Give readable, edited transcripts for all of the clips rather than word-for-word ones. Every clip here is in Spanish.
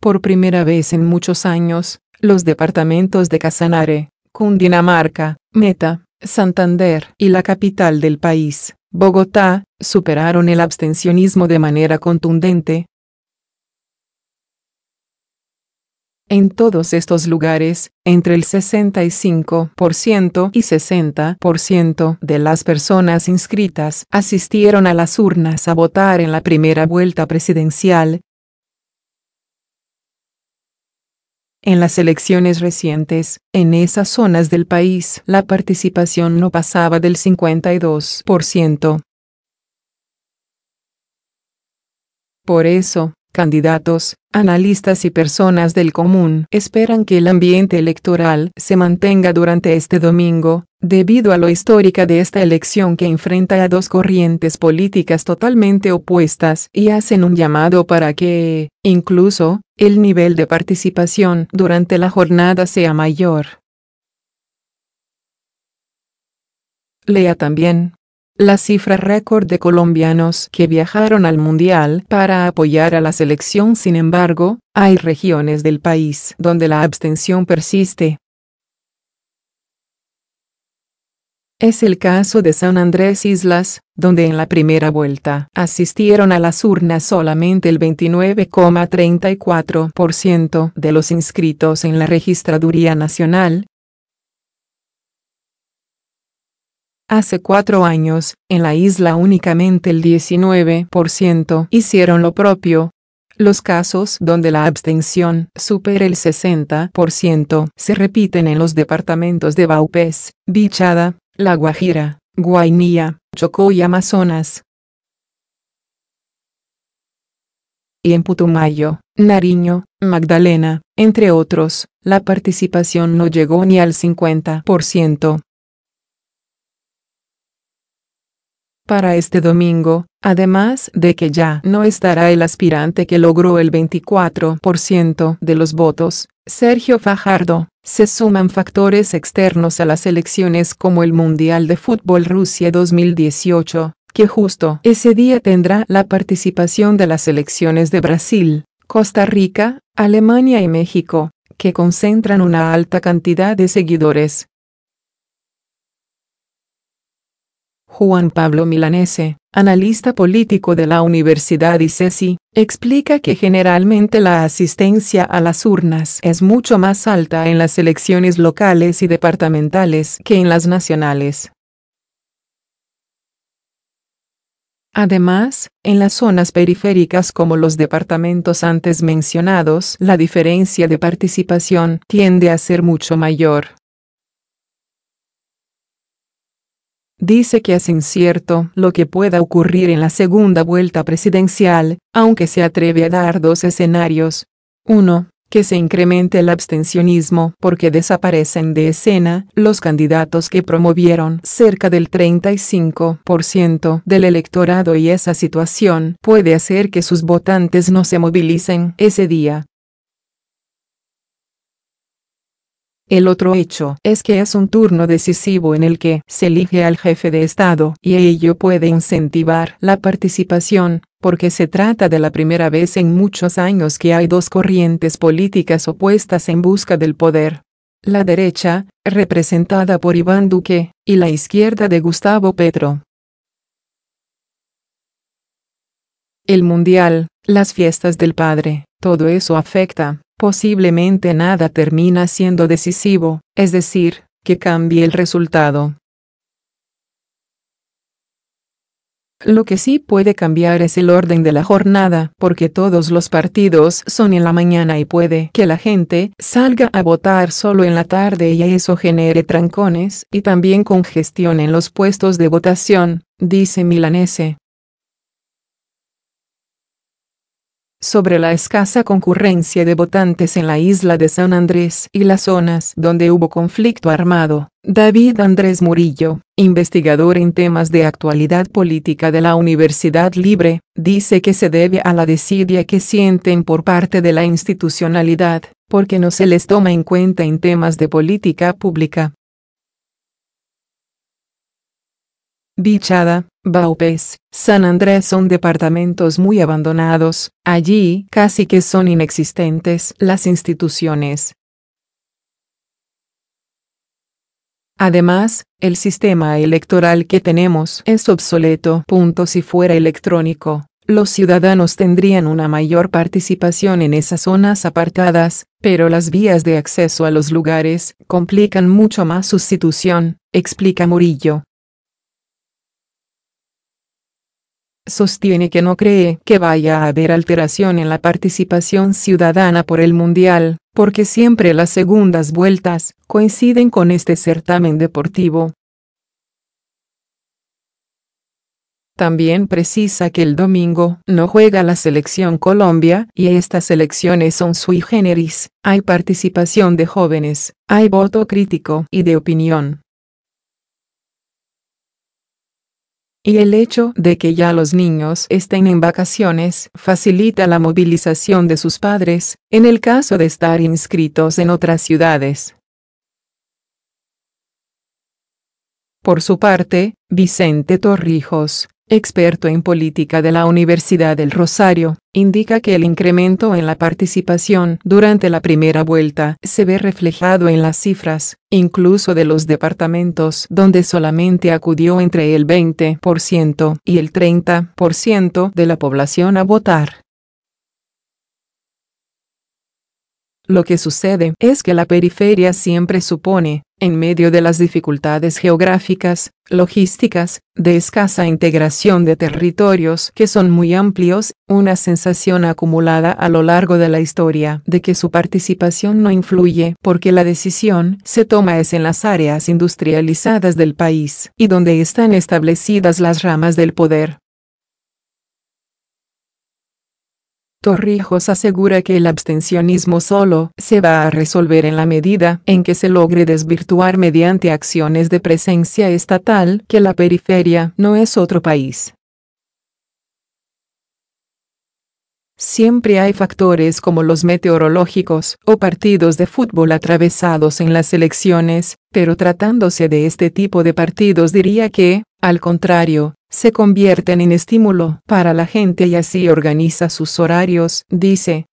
Por primera vez en muchos años, los departamentos de Casanare, Cundinamarca, Meta, Santander y la capital del país, Bogotá, superaron el abstencionismo de manera contundente. En todos estos lugares, entre el 65% y 60% de las personas inscritas asistieron a las urnas a votar en la primera vuelta presidencial. En las elecciones recientes, en esas zonas del país la participación no pasaba del 52%. Por eso, candidatos, analistas y personas del común esperan que el ambiente electoral se mantenga durante este domingo, debido a lo histórica de esta elección que enfrenta a dos corrientes políticas totalmente opuestas y hacen un llamado para que, incluso, el nivel de participación durante la jornada sea mayor. Lea también la cifra récord de colombianos que viajaron al Mundial para apoyar a la selección. Sin embargo, hay regiones del país donde la abstención persiste. Es el caso de San Andrés Islas, donde en la primera vuelta asistieron a las urnas solamente el 29,34% de los inscritos en la Registraduría Nacional. Hace 4 años, en la isla únicamente el 19% hicieron lo propio. Los casos donde la abstención supera el 60% se repiten en los departamentos de Vaupés, Vichada, La Guajira, Guainía, Chocó y Amazonas. Y en Putumayo, Nariño, Magdalena, entre otros, la participación no llegó ni al 50%. Para este domingo, además de que ya no estará el aspirante que logró el 24% de los votos, Sergio Fajardo, se suman factores externos a las elecciones como el Mundial de Fútbol Rusia 2018, que justo ese día tendrá la participación de las selecciones de Brasil, Costa Rica, Alemania y México, que concentran una alta cantidad de seguidores. Juan Pablo Milanese, analista político de la Universidad ICESI, explica que generalmente la asistencia a las urnas es mucho más alta en las elecciones locales y departamentales que en las nacionales. Además, en las zonas periféricas como los departamentos antes mencionados, la diferencia de participación tiende a ser mucho mayor. Dice que es incierto lo que pueda ocurrir en la segunda vuelta presidencial, aunque se atreve a dar 2 escenarios. 1. Que se incremente el abstencionismo porque desaparecen de escena los candidatos que promovieron cerca del 35% del electorado y esa situación puede hacer que sus votantes no se movilicen ese día. El otro hecho es que es un turno decisivo en el que se elige al jefe de Estado y ello puede incentivar la participación, porque se trata de la primera vez en muchos años que hay dos corrientes políticas opuestas en busca del poder. La derecha, representada por Iván Duque, y la izquierda de Gustavo Petro. El Mundial, las fiestas del padre, todo eso afecta. Posiblemente nada termina siendo decisivo, es decir, que cambie el resultado. Lo que sí puede cambiar es el orden de la jornada, porque todos los partidos son en la mañana y puede que la gente salga a votar solo en la tarde y eso genere trancones y también congestión en los puestos de votación, dice Milanese. Sobre la escasa concurrencia de votantes en la isla de San Andrés y las zonas donde hubo conflicto armado, David Andrés Murillo, investigador en temas de actualidad política de la Universidad Libre, dice que se debe a la desidia que sienten por parte de la institucionalidad, porque no se les toma en cuenta en temas de política pública. Vichada, Vaupés, San Andrés son departamentos muy abandonados, allí casi que son inexistentes las instituciones. Además, el sistema electoral que tenemos es obsoleto. Si fuera electrónico, los ciudadanos tendrían una mayor participación en esas zonas apartadas, pero las vías de acceso a los lugares complican mucho más su situación, explica Murillo. Sostiene que no cree que vaya a haber alteración en la participación ciudadana por el Mundial, porque siempre las segundas vueltas coinciden con este certamen deportivo. También precisa que el domingo no juega la selección Colombia y estas elecciones son sui generis, hay participación de jóvenes, hay voto crítico y de opinión. Y el hecho de que ya los niños estén en vacaciones facilita la movilización de sus padres, en el caso de estar inscritos en otras ciudades. Por su parte, Vicente Torrijos, experto en política de la Universidad del Rosario, indica que el incremento en la participación durante la primera vuelta se ve reflejado en las cifras, incluso de los departamentos donde solamente acudió entre el 20% y el 30% de la población a votar. Lo que sucede es que la periferia siempre supone, en medio de las dificultades geográficas, logísticas, de escasa integración de territorios que son muy amplios, una sensación acumulada a lo largo de la historia de que su participación no influye porque la decisión se toma es en las áreas industrializadas del país y donde están establecidas las ramas del poder. Torrijos asegura que el abstencionismo solo se va a resolver en la medida en que se logre desvirtuar mediante acciones de presencia estatal que la periferia no es otro país. Siempre hay factores como los meteorológicos o partidos de fútbol atravesados en las elecciones, pero tratándose de este tipo de partidos diría que, al contrario, se convierten en estímulo para la gente y así organiza sus horarios, dice.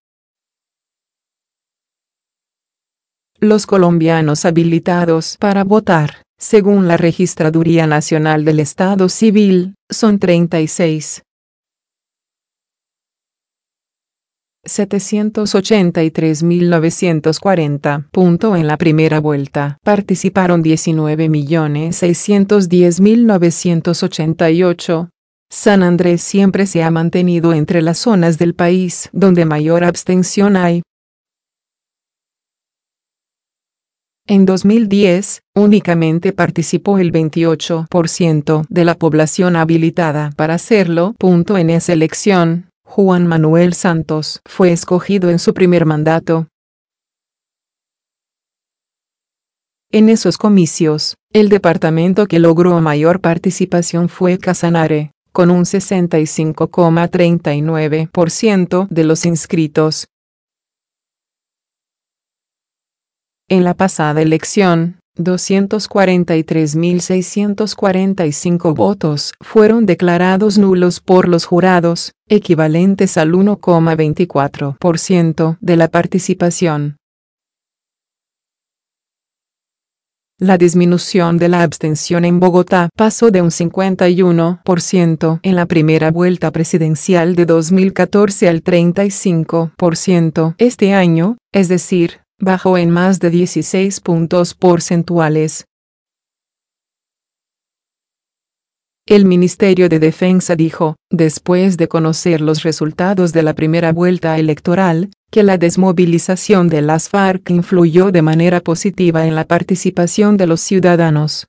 Los colombianos habilitados para votar, según la Registraduría Nacional del Estado Civil, son 36.783.940. En la primera vuelta participaron 19.610.988. San Andrés siempre se ha mantenido entre las zonas del país donde mayor abstención hay. En 2010, únicamente participó el 28% de la población habilitada para hacerlo. En esa elección, Juan Manuel Santos fue escogido en su primer mandato. En esos comicios, el departamento que logró mayor participación fue Casanare, con un 65,39% de los inscritos. En la pasada elección, 243.645 votos fueron declarados nulos por los jurados, equivalentes al 1,24% de la participación. La disminución de la abstención en Bogotá pasó de un 51% en la primera vuelta presidencial de 2014 al 35% este año, es decir, bajó en más de 16 puntos porcentuales. El Ministerio de Defensa dijo, después de conocer los resultados de la primera vuelta electoral, que la desmovilización de las FARC influyó de manera positiva en la participación de los ciudadanos.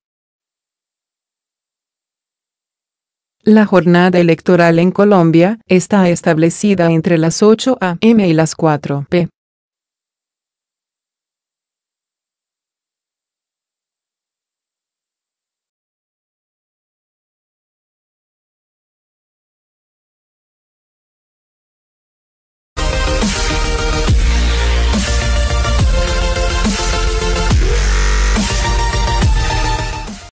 La jornada electoral en Colombia está establecida entre las 8 a.m. y las 4 p.